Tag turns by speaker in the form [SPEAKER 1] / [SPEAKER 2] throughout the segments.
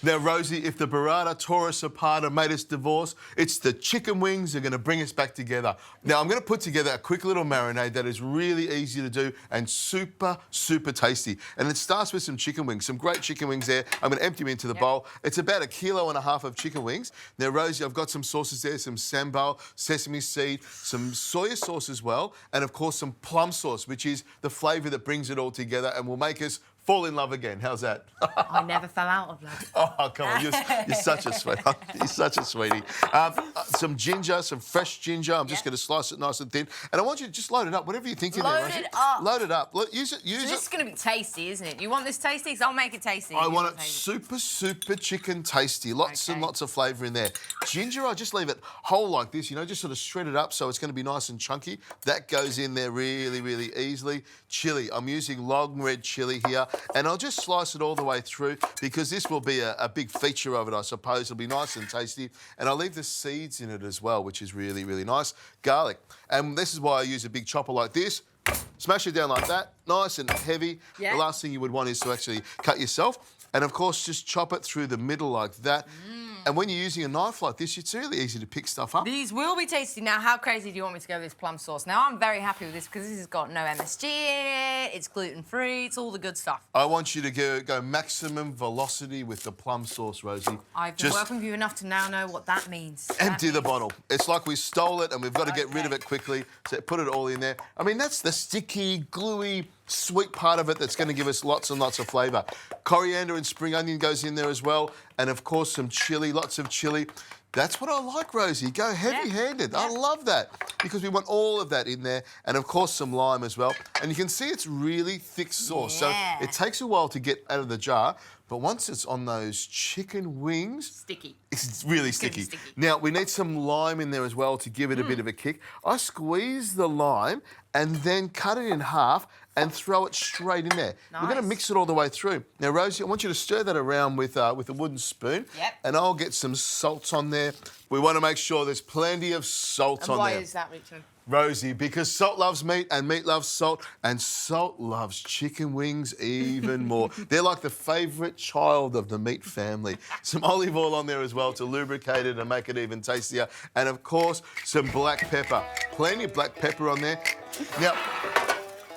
[SPEAKER 1] Now, Rosie, if the burrata tore us apart and made us divorce, it's the chicken wings that are going to bring us back together. Now, I'm going to put together a quick little marinade that is really easy to do and super, super tasty. And it starts with some chicken wings, some great chicken wings there. I'm going to empty them into the bowl. It's about 1.5 kilos of chicken wings. Now, Rosie, I've got some sauces there, some sambal, sesame seed, some soya sauce as well, and, of course, some plum sauce, which is the flavour that brings it all together and will make us fall in love again. How's that?
[SPEAKER 2] I never fell out of love.
[SPEAKER 1] Oh, come on. You're such a sweetie. You're such a sweetie. Some ginger, some fresh ginger. I'm just going to slice it nice and thin. And I want you to just load it up, whatever you're thinking there, Rosie.
[SPEAKER 2] Load it up.
[SPEAKER 1] Load it up. Use it.
[SPEAKER 2] So this is going to be tasty, isn't it? You want this tasty? Because I'll make it tasty.
[SPEAKER 1] I want it super, super chicken tasty. Lots and lots of flavour in there. Ginger, I just leave it whole like this, you know, just sort of shred it up so it's going to be nice and chunky. That goes in there really, really easily. Chilli. I'm using long red chilli here. And I'll just slice it all the way through because this will be a big feature of it, I suppose. It'll be nice and tasty. And I'll leave the seeds in it as well, which is really, really nice. Garlic. And this is why I use a big chopper like this. Smash it down like that, nice and heavy.
[SPEAKER 2] Yeah.
[SPEAKER 1] The last thing you would want is to actually cut yourself. And, of course, just chop it through the middle like that. And when you're using a knife like this, it's really easy to pick stuff up.
[SPEAKER 2] These will be tasty. Now, how crazy do you want me to go with this plum sauce? Now, I'm very happy with this because this has got no MSG in it, it's gluten-free, it's all the good stuff.
[SPEAKER 1] I want you to go maximum velocity with the plum sauce, Rosie.
[SPEAKER 2] I've been working with you enough to now know what that means.
[SPEAKER 1] Empty the bottle. It's like we stole it and we've got to get rid of it quickly. So put it all in there. I mean, that's the sticky, gluey, sweet part of it that's going to give us lots and lots of flavour. Coriander and spring onion goes in there as well. And, of course, some chilli, lots of chilli. That's what I like, Rosie. Go heavy-handed. I love that because we want all of that in there. And, of course, some lime as well. And you can see it's really thick sauce. So it takes a while to get out of the jar. But once it's on those chicken wings...
[SPEAKER 2] Sticky.
[SPEAKER 1] It's really sticky. Now, we need some lime in there as well to give it a bit of a kick. I squeeze the lime and then cut it in half and throw it straight in there. Nice. We're going to mix it all the way through. Now, Rosie, I want you to stir that around with a wooden spoon. Yep. And I'll get some salts on there. We want to make sure there's plenty of salt on there.
[SPEAKER 2] Why is that, Richard?
[SPEAKER 1] Rosie, because salt loves meat and meat loves salt and salt loves chicken wings even more. They're like the favourite child of the meat family. Some olive oil on there as well to lubricate it and make it even tastier. And, of course, some black pepper. Plenty of black pepper on there. Now,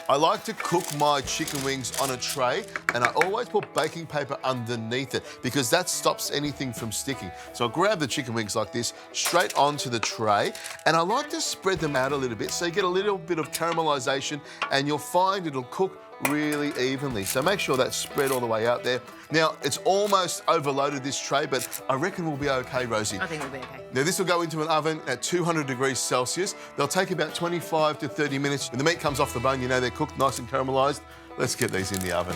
[SPEAKER 1] I like to cook my chicken wings on a tray and I always put baking paper underneath it because that stops anything from sticking. So I'll grab the chicken wings like this, straight onto the tray, and I like to spread them out a little bit so you get a little bit of caramelisation and you'll find it'll cook really evenly. So make sure that's spread all the way out there. Now, it's almost overloaded, this tray, but I reckon we'll be OK, Rosie.
[SPEAKER 2] I think we'll be OK.
[SPEAKER 1] Now, this will go into an oven at 200 degrees Celsius. They'll take about 25 to 30 minutes. When the meat comes off the bone, you know they're cooked nice and caramelised. Let's get these in the oven.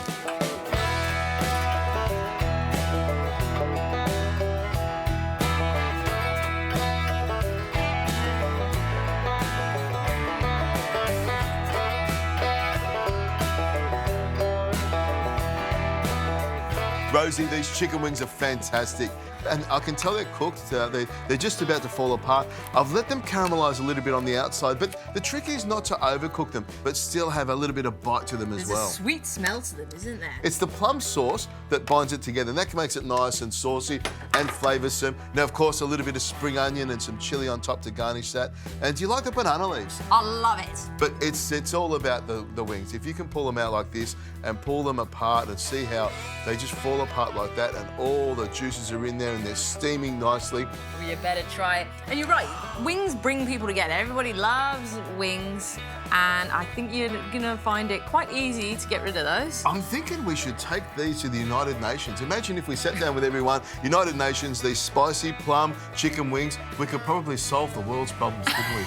[SPEAKER 1] Rosie, these chicken wings are fantastic. And I can tell they're cooked. They're just about to fall apart. I've let them caramelise a little bit on the outside, but the trick is not to overcook them, but still have a little bit of bite to them as well.
[SPEAKER 2] There's a sweet smell to them, isn't there?
[SPEAKER 1] It's the plum sauce that binds it together, and that makes it nice and saucy and flavoursome. Now, of course, a little bit of spring onion and some chilli on top to garnish that. And do you like the banana leaves?
[SPEAKER 2] I love it.
[SPEAKER 1] But it's all about the wings. If you can pull them out like this and pull them apart and see how they just fall apart like that and all the juices are in there and they're steaming nicely.
[SPEAKER 2] Well, you better try it. And you're right, wings bring people together. Everybody loves wings, and I think you're going to find it quite easy to get rid of those.
[SPEAKER 1] I'm thinking we should take these to the United Nations. Imagine if we sat down with everyone, United Nations, these spicy plum chicken wings, we could probably solve the world's problems, couldn't we?